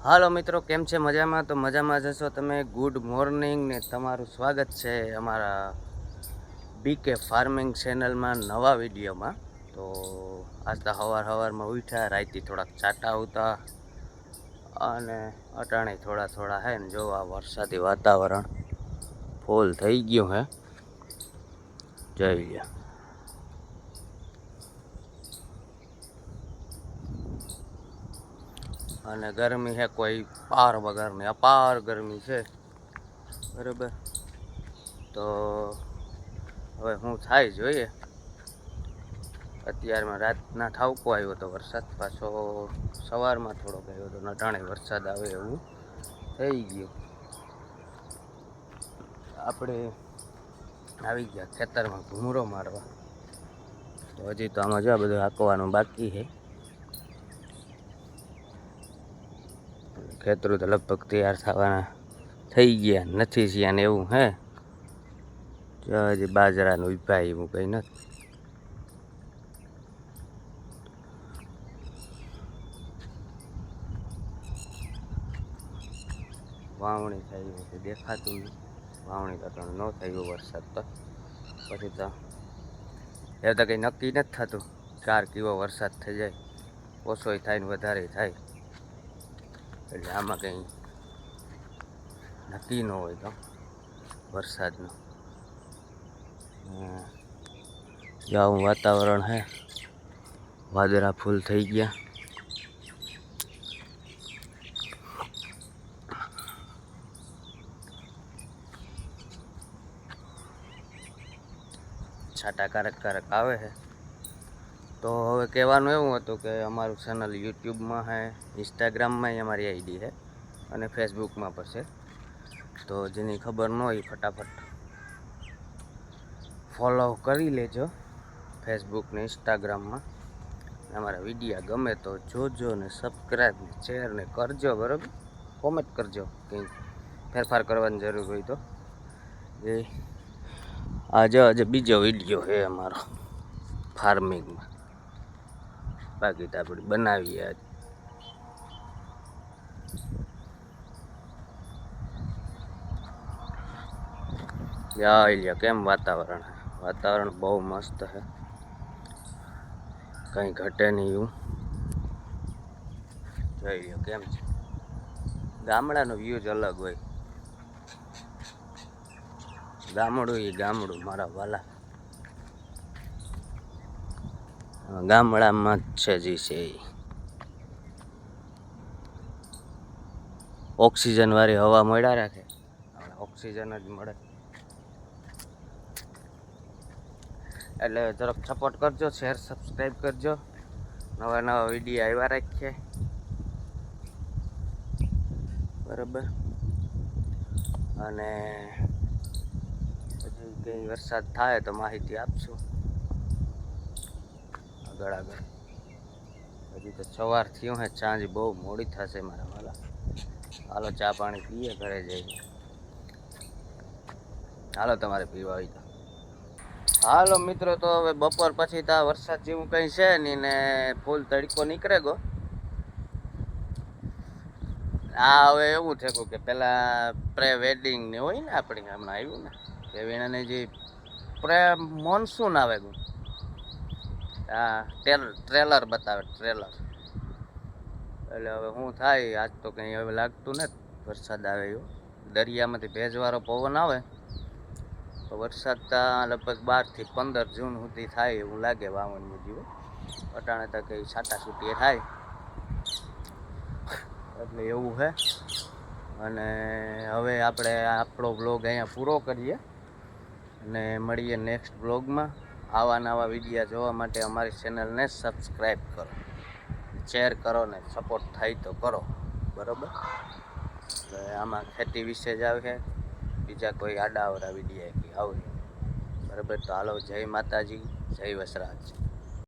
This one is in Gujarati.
હાલો મિત્રો, કેમ છે? મજામાં? તો મજામાં જશો તમે. ગુડ મોર્નિંગ ને તમારું સ્વાગત છે અમારા બીકે ફાર્મિંગ ચેનલમાં નવા વિડીયોમાં. તો આજ તો સવારમાં ઉઠ્યા, રાતથી થોડાક ચાટા આવતા અને અટાણે થોડા હે ને જો આ વરસાદી વાતાવરણ ફૂલ થઈ ગયું હે. જોઈ લ્યો. અને ગરમી છે કોઈ પાર વગરની, અપાર ગરમી છે. બરાબર, તો હવે શું થાય જોઈએ. અત્યારમાં રાતના ઠાવકો આવ્યો હતો વરસાદ, પાછો સવારમાં થોડોક આવ્યો હતો. નટાણે વરસાદ આવે એવું થઈ ગયું. આપણે આવી ગયા ખેતરમાં ઘૂમરો મારવા. તો હજી તો આમાં જો બધું હાંકવાનું બાકી છે. ખેતરો તો લગભગ તૈયાર થવાના થઈ ગયા નથી થયા ને એવું હે. જો હજી બાજરાનું ઉભા એવું કંઈ નથી. વાવણી થઈ છે દેખાતું નહીં. વાવણી તો ન થયું વરસાદ તો પછી તો એ તો કંઈ નક્કી નથી થતું. ચાર કેવો વરસાદ થઈ જાય, ઓછોય થાય ને વધારે થાય, એટલે આમાં કંઈ નક્કી ન હોય તો વરસાદનું. આવું વાતાવરણ હે, વાદળા ફૂલ થઈ ગયા. છાટા કારક આવે છે. તો હવે કહેવાનું એવું હતું કે અમારું ચેનલ યુટ્યુબમાં છે, ઇન્સ્ટાગ્રામમાં અમારી આઈડી છે અને ફેસબુકમાં પણ છે. તો જેની ખબર ન હોય ફટાફટ ફોલો કરી લેજો ફેસબુક ને ઇન્સ્ટાગ્રામમાં. અમારા વિડીયા ગમે તો જોજો ને સબસ્ક્રાઈબ ને શેર ને કરજો. બરાબર, કોમેન્ટ કરજો કંઈ ફેરફાર કરવાની જરૂર હોય તો. એ આજે બીજો વિડીયો છે અમારો ફાર્મિંગમાં. બાકી તો આપણે બનાવીએ આજ. જોઈ લ્યો કેમ વાતાવરણ. વાતાવરણ બહુ મસ્ત છે, કંઈ ઘટે નહીં એવું. જોઈ લ્યો કેમ છે. ગામડાનો વ્યૂ જ અલગ હોય. ગામડું એ ગામડું મારા વાલા, ગામડામાં જ છે જે છે એ. ઓક્સિજન વાળી હવા મળ્યા રાખે, ઓક્સિજન જ મળે. એટલે જરાક સપોર્ટ કરજો, શેર સબસ્ક્રાઈબ કરજો. નવા વિડીયો આવ્યા રાખીએ. બરાબર, અને હજી કંઈ વરસાદ થાય તો માહિતી આપશું આગળ. હજી તો સવાર થયું હે, સાંજ બહુ મોડી થશે મારા વાલા. હાલો ચા પાણી પીએ, ઘરે જઈએ. હાલો તમારે પીવા હોય તો. હાલો મિત્રો, તો હવે બપોર પછી તો વરસાદ જેવું કંઈ છે નહીં ને ફૂલ તડકો નીકળે ગયો. આ હવે એવું થયું કે પેલા પ્રે વેડિંગ ને હોય ને, આપણી હમણાં આવ્યું ને વેવીણાને જે પ્રે મોન્સૂન આવે ગયું. હા, ટ્રેલર બતાવે ટ્રેલર. એટલે હવે શું થાય, આજ તો કંઈ હવે લાગતું નથી વરસાદ આવે એવું. દરિયામાંથી ભેજવાળો પવન આવે તો વરસાદ ત્યાં લગભગ 12 થી 15 જૂન સુધી થાય એવું લાગે વાવણીનું જીવો. અટાણે તો કંઈ છાટા છૂટીએ થાય એટલે એવું છે. અને હવે આપણે આપણો બ્લોગ અહીંયા પૂરો કરીએ અને મળીએ નેક્સ્ટ બ્લોગમાં. આવા નવા વિડીયા જોવા માટે અમારી ચેનલને સબસ્ક્રાઈબ કરો, શેર કરો ને સપોર્ટ થાય તો કરો. બરાબર, એટલે આમાં ખેતી વિશે જ આવે, બીજા કોઈ આડા અવડા વિડીયા આવે. બરાબર, તો હાલો, જય માતાજી, જય વસરાજ.